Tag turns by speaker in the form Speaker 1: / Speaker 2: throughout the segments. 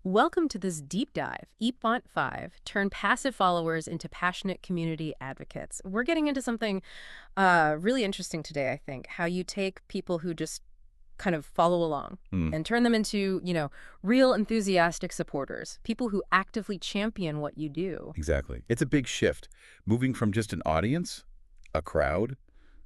Speaker 1: Welcome to this deep dive. Ep.5 turn passive followers into passionate community advocates. We're getting into something really interesting today, I think. How you take people who just kind of follow along
Speaker 2: Mm,
Speaker 1: and turn them into, real enthusiastic supporters, people who actively champion what you do.
Speaker 2: exactly. It's a big shift, moving from just an audience, a crowd,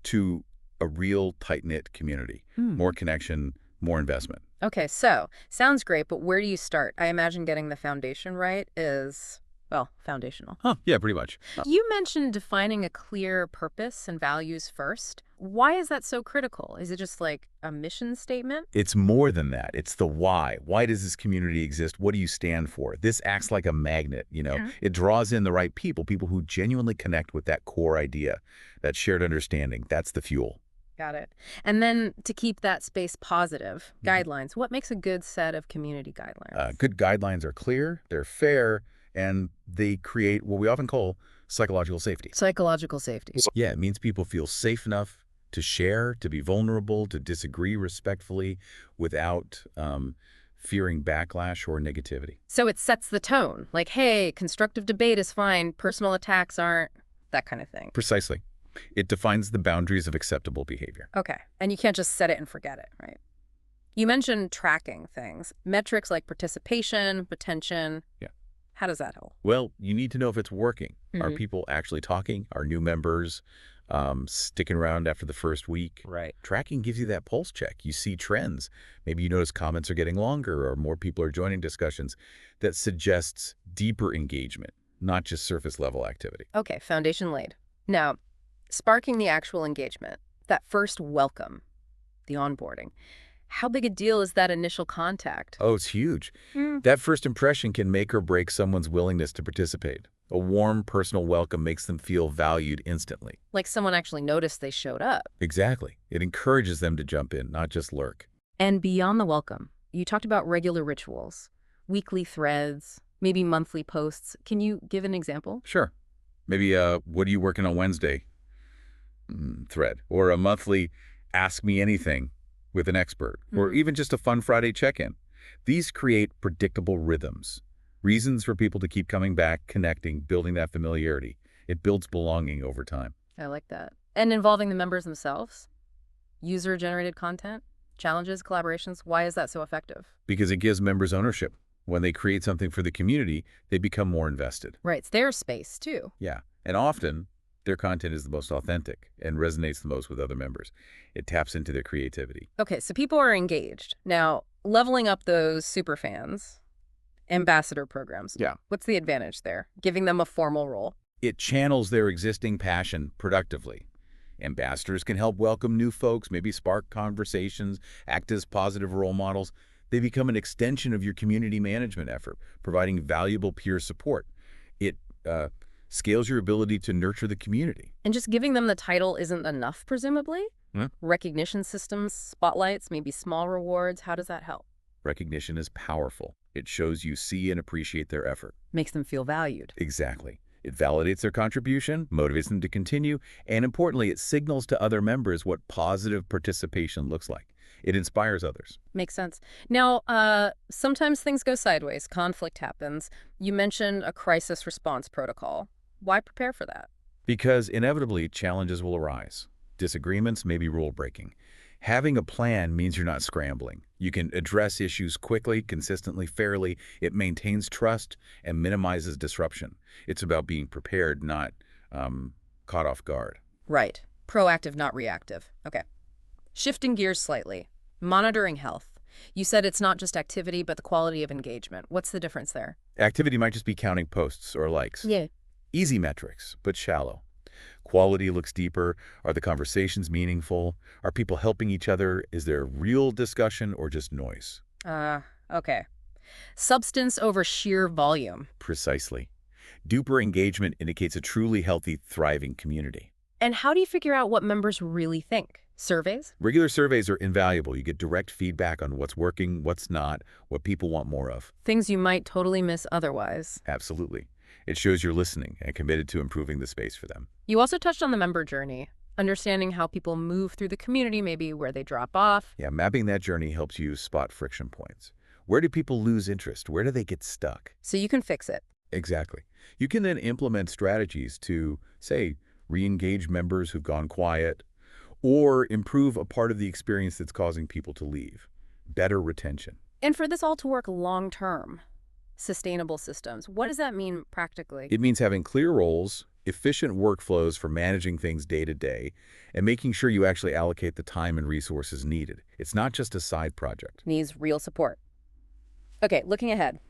Speaker 2: to a real tight-knit community.
Speaker 1: Hmm.
Speaker 2: More connection, more investment.
Speaker 1: Okay, so sounds great, but where do you start? I imagine getting the foundation right is, well, foundational.
Speaker 2: Huh, yeah, pretty much.
Speaker 1: You mentioned defining a clear purpose and values first. Why is that so critical? Is it just like a mission statement?
Speaker 2: It's more than that. It's the why. Why does this community exist? What do you stand for? This acts like a magnet.
Speaker 1: Yeah.
Speaker 2: It draws in the right people who genuinely connect with that core idea, that shared understanding. That's the fuel.
Speaker 1: Got it. And then to keep that space positive,
Speaker 2: Mhm.
Speaker 1: guidelines. What makes a good set of community guidelines?
Speaker 2: Good guidelines are clear, they're fair, and they create what we often call psychological safety.
Speaker 1: Psychological safety.
Speaker 2: Yeah, it means people feel safe enough to share, to be vulnerable, to disagree respectfully without fearing backlash or negativity.
Speaker 1: So it sets the tone. Like, hey, constructive debate is fine, personal attacks aren't, that kind of thing.
Speaker 2: Precisely. It defines the boundaries of acceptable behavior.
Speaker 1: Okay. And you can't just set it and forget it, right? You mentioned tracking things, metrics like participation, retention.
Speaker 2: Yeah.
Speaker 1: How does that help?
Speaker 2: Well, you need to know if it's working. Are
Speaker 1: Mhm.
Speaker 2: people actually talking? Are new members sticking around after the first week?
Speaker 1: Right.
Speaker 2: Tracking gives you that pulse check. You see trends. Maybe you notice comments are getting longer or more people are joining discussions. That suggests deeper engagement, not just surface level activity.
Speaker 1: Okay, foundation laid. Now, sparking the actual engagement, that first welcome, the onboarding. How big a deal is that initial contact?
Speaker 2: Oh, it's huge.
Speaker 1: Mm.
Speaker 2: That first impression can make or break someone's willingness to participate. A warm, personal welcome makes them feel valued instantly.
Speaker 1: Like someone actually noticed they showed up.
Speaker 2: Exactly. It encourages them to jump in, not just lurk.
Speaker 1: And beyond the welcome, you talked about regular rituals, weekly threads, maybe monthly posts. Can you give an example?
Speaker 2: Sure. Maybe what are you working on Wednesday thread, or a monthly ask me anything with an expert, or
Speaker 1: Mhm.
Speaker 2: even just a fun Friday check-in. These create predictable rhythms, reasons for people to keep coming back, connecting, building that familiarity. It builds belonging over time.
Speaker 1: I like that. And involving the members themselves, user-generated content, challenges, collaborations. Why is that so effective?
Speaker 2: Because it gives members ownership. When they create something for the community, they become more invested.
Speaker 1: Right, it's their space too.
Speaker 2: Yeah. And often, their content is the most authentic and resonates the most with other members. It taps into their creativity.
Speaker 1: Okay, so people are engaged. Now, leveling up those super fans, ambassador programs.
Speaker 2: Yeah.
Speaker 1: What's the advantage there? Giving them a formal role.
Speaker 2: It channels their existing passion productively. Ambassadors can help welcome new folks, maybe spark conversations, act as positive role models. They become an extension of your community management effort, providing valuable peer support. It scales your ability to nurture the community.
Speaker 1: And just giving them the title isn't enough, presumably?
Speaker 2: Hmm?
Speaker 1: Recognition systems, spotlights, maybe small rewards. How does that help?
Speaker 2: Recognition is powerful. It shows you see and appreciate their effort.
Speaker 1: Makes them feel valued.
Speaker 2: Exactly. It validates their contribution, motivates them to continue, and importantly, it signals to other members what positive participation looks like. It inspires others.
Speaker 1: Makes sense. Now, sometimes things go sideways. Conflict happens. You mentioned a crisis response protocol. Why prepare for that?
Speaker 2: Because inevitably, challenges will arise. Disagreements may be rule-breaking. Having a plan means you're not scrambling. You can address issues quickly, consistently, fairly. It maintains trust and minimizes disruption. It's about being prepared, not caught off guard.
Speaker 1: Right. Proactive, not reactive. Okay. Shifting gears slightly. Monitoring health. You said it's not just activity, but the quality of engagement. What's the difference there?
Speaker 2: Activity might just be counting posts or likes.
Speaker 1: Yeah.
Speaker 2: Easy metrics, but shallow. Quality looks deeper. Are the conversations meaningful? Are people helping each other? Is there real discussion or just noise?
Speaker 1: Okay. Substance over sheer volume.
Speaker 2: Precisely. Deeper engagement indicates a truly healthy, thriving community.
Speaker 1: And how do you figure out what members really think? Surveys?
Speaker 2: Regular surveys are invaluable. You get direct feedback on what's working, what's not, what people want more of.
Speaker 1: Things you might totally miss otherwise.
Speaker 2: Absolutely. It shows you're listening and committed to improving the space for them.
Speaker 1: You also touched on the member journey, understanding how people move through the community, maybe where they drop off.
Speaker 2: Yeah, mapping that journey helps you spot friction points. Where do people lose interest? Where do they get stuck?
Speaker 1: So you can fix it.
Speaker 2: Exactly. You can then implement strategies to, say, re-engage members who've gone quiet, or improve a part of the experience that's causing people to leave. Better retention.
Speaker 1: And for this all to work long term, sustainable systems, what does that mean practically?
Speaker 2: It means having clear roles, efficient workflows for managing things day to day, and making sure you actually allocate the time and resources needed. It's not just a side project.
Speaker 1: Needs real support. Okay, looking ahead,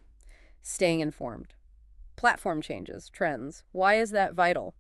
Speaker 1: staying informed. Platform changes, trends. Why is that vital?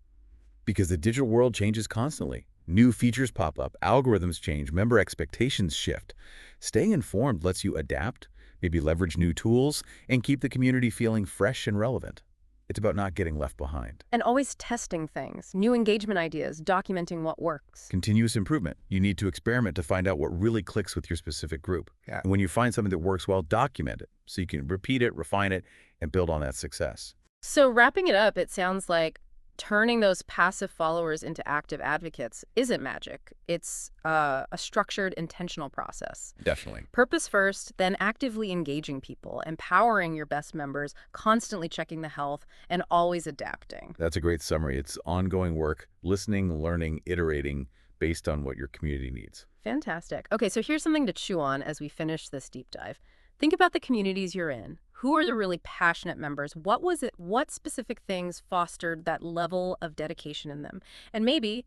Speaker 2: Because the digital world changes constantly. New features pop up, algorithms change, member expectations shift. Staying informed lets you adapt, maybe leverage new tools, and keep the community feeling fresh and relevant. It's about not getting left behind.
Speaker 1: And always testing things, new engagement ideas, documenting what works.
Speaker 2: Continuous improvement. You need to experiment to find out what really clicks with your specific group.
Speaker 1: Yeah.
Speaker 2: And when you find something that works well, document it so you can repeat it, refine it, and build on that success.
Speaker 1: So wrapping it up, it sounds like turning those passive followers into active advocates isn't magic. It's a structured, intentional process.
Speaker 2: Definitely.
Speaker 1: Purpose first, then actively engaging people, empowering your best members, constantly checking the health, and always adapting.
Speaker 2: That's a great summary. It's ongoing work, listening, learning, iterating based on what your community needs.
Speaker 1: Fantastic. Okay, so here's something to chew on as we finish this deep dive. Think about the communities you're in. Who are the really passionate members? What was it? What specific things fostered that level of dedication in them? And maybe,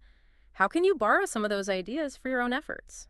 Speaker 1: how can you borrow some of those ideas for your own efforts?